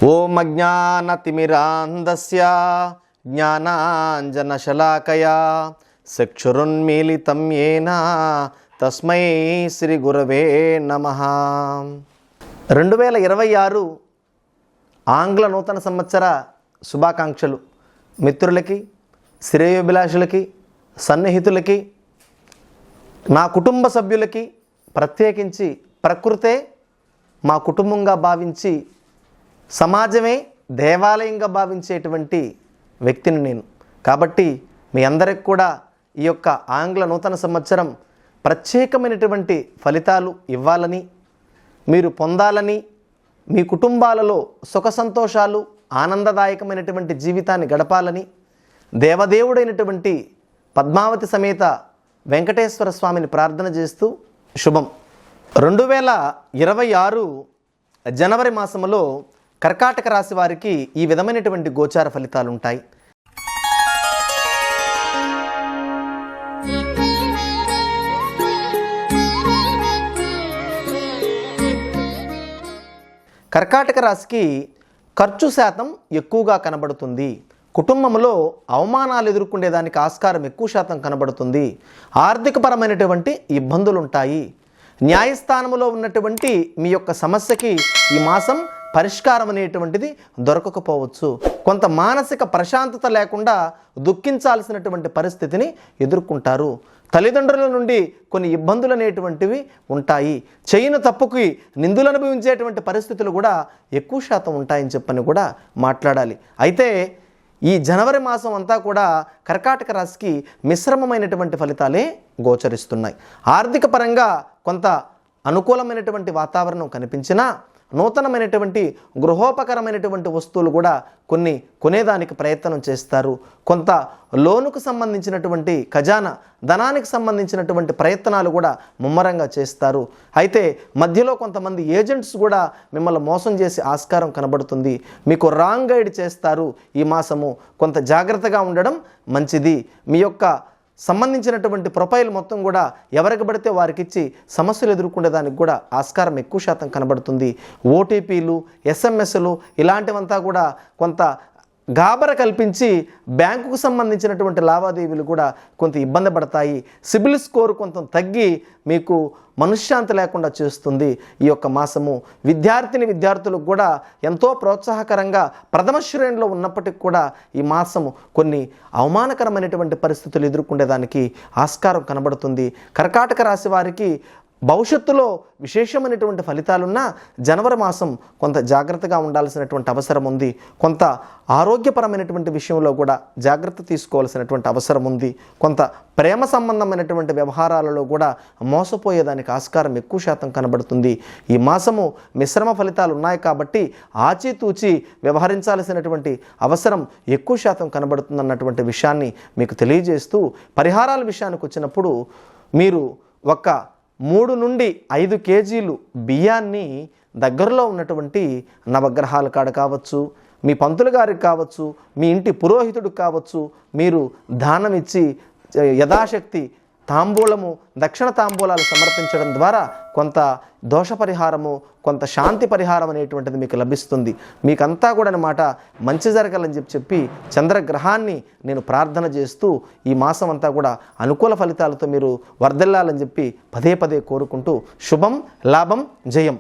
ఓం అజ్ఞానతిమిరాంధస్య జ్ఞానాంజనశలాకయా చక్షురున్మీలితం యేన తస్మై శ్రీ గురవే నమః. 2026 ఆంగ్ల నూతన సంవత్సర శుభాకాంక్షలు మిత్రులకి, శ్రేయోభిలాషులకి, సన్నిహితులకి, నా కుటుంబ సభ్యులకి, ప్రత్యేకించి ప్రకృతే మా కుటుంబంగా భావించి సమాజమే దేవాలయంగా భావించేటువంటి వ్యక్తిని నేను. కాబట్టి మీ అందరికి కూడా ఈ యొక్క ఆంగ్ల నూతన సంవత్సరం ప్రత్యేకమైనటువంటి ఫలితాలు ఇవ్వాలని, మీరు పొందాలని, మీ కుటుంబాలలో సుఖ సంతోషాలు, ఆనందదాయకమైనటువంటి జీవితాన్ని గడపాలని దేవదేవుడైనటువంటి పద్మావతి సమేత వెంకటేశ్వర స్వామిని ప్రార్థన చేస్తూ శుభం. 2026 జనవరి మాసములో కర్కాటక రాశి వారికి ఈ విధమైనటువంటి గోచార ఫలితాలు ఉంటాయి. కర్కాటక రాశికి ఖర్చు శాతం ఎక్కువగా కనబడుతుంది. కుటుంబంలో అవమానాలు ఎదుర్కొనేదానికి ఆస్కారం ఎక్కువ శాతం కనబడుతుంది. ఆర్థికపరమైనటువంటి ఇబ్బందులు ఉంటాయి. న్యాయస్థానంలో ఉన్నటువంటి మీ యొక్క సమస్యకి ఈ మాసం పరిష్కారం అనేటువంటిది దొరకకపోవచ్చు. కొంత మానసిక ప్రశాంతత లేకుండా దుఃఖించాల్సినటువంటి పరిస్థితిని ఎదుర్కొంటారు. తల్లిదండ్రుల నుండి కొన్ని ఇబ్బందులు అనేటువంటివి ఉంటాయి. చేయని తప్పుకి నిందులు అనుభవించేటువంటి పరిస్థితులు కూడా ఎక్కువ శాతం ఉంటాయని చెప్పని కూడా మాట్లాడాలి. అయితే ఈ జనవరి మాసం అంతా కూడా కర్కాటక రాశికి మిశ్రమమైనటువంటి ఫలితాలే గోచరిస్తున్నాయి. ఆర్థిక పరంగా కొంత అనుకూలమైనటువంటి వాతావరణం కనిపించినా నూతనమైనటువంటి గృహోపకరమైనటువంటి వస్తువులు కూడా కొన్ని కొనేదానికి ప్రయత్నం చేస్తారు. కొంత లోనుకు సంబంధించినటువంటి ఖజానా ధనానికి సంబంధించినటువంటి ప్రయత్నాలు కూడా ముమ్మరంగా చేస్తారు. అయితే మధ్యలో కొంతమంది ఏజెంట్స్ కూడా మిమ్మల్ని మోసం చేసే ఆస్కారం కనబడుతుంది. మీకు రాంగ్ గైడ్ చేస్తారు. ఈ మాసము కొంత జాగ్రత్తగా ఉండడం మంచిది. మీ యొక్క సంబంధించినటువంటి ప్రొఫైల్ మొత్తం కూడా ఎవరికి పడితే వారికి ఇచ్చి సమస్యలు ఎదుర్కొనేదానికి కూడా ఆస్కారం ఎక్కువ శాతం కనబడుతుంది. ఓటీపీలు, ఎస్ఎంఎస్లు ఇలాంటివంతా కూడా కొంత గాబర కల్పించి బ్యాంకుకు సంబంధించినటువంటి లావాదేవీలు కూడా కొంత ఇబ్బంది పడతాయి. సిబిల్ స్కోర్ కొంత తగ్గి మీకు మనశ్శాంతి లేకుండా చేస్తుంది ఈ యొక్క మాసము. విద్యార్థులకు కూడా ఎంతో ప్రోత్సాహకరంగా ప్రథమ శ్రేణిలో ఉన్నప్పటికీ కూడా ఈ మాసము కొన్ని అవమానకరమైనటువంటి పరిస్థితులు ఎదుర్కొనేదానికి ఆస్కారం కనబడుతుంది. కర్కాటక రాశి వారికి భవిష్యత్తులో విశేషమైనటువంటి ఫలితాలున్న జనవరి మాసం కొంత జాగ్రత్తగా ఉండాల్సినటువంటి అవసరం ఉంది. కొంత ఆరోగ్యపరమైనటువంటి విషయంలో కూడా జాగ్రత్త తీసుకోవాల్సినటువంటి అవసరం ఉంది. కొంత ప్రేమ సంబంధమైనటువంటి వ్యవహారాలలో కూడా మోసపోయేదానికి ఆస్కారం ఎక్కువ శాతం కనబడుతుంది. ఈ మాసము మిశ్రమ ఫలితాలు ఉన్నాయి కాబట్టి ఆచితూచి వ్యవహరించాల్సినటువంటి అవసరం ఎక్కువ శాతం కనబడుతుందన్నటువంటి విషయాన్ని మీకు తెలియజేస్తూ పరిహారాల విషయానికి వచ్చినప్పుడు మీరు ఒక 3 నుండి 5 కేజీలు బియ్యాన్ని దగ్గరలో ఉన్నటువంటి నవగ్రహాల కాడ కావచ్చు, మీ పంతులు గారికి కావచ్చు, మీ ఇంటి పురోహితుడికి కావచ్చు, మీరు దానం ఇచ్చి యథాశక్తి తాంబూలము, దక్షిణ తాంబూలాలు సమర్పించడం ద్వారా కొంత దోష పరిహారము, కొంత శాంతి పరిహారం అనేటువంటిది మీకు లభిస్తుంది. మీకంతా కూడా అన్నమాట మంచి జరగాలని చెప్పి చంద్రగ్రహాన్ని నేను ప్రార్థన చేస్తూ ఈ మాసం అంతా కూడా అనుకూల ఫలితాలతో మీరు వర్ధిల్లాలని చెప్పి పదే పదే కోరుకుంటూ శుభం, లాభం, జయం.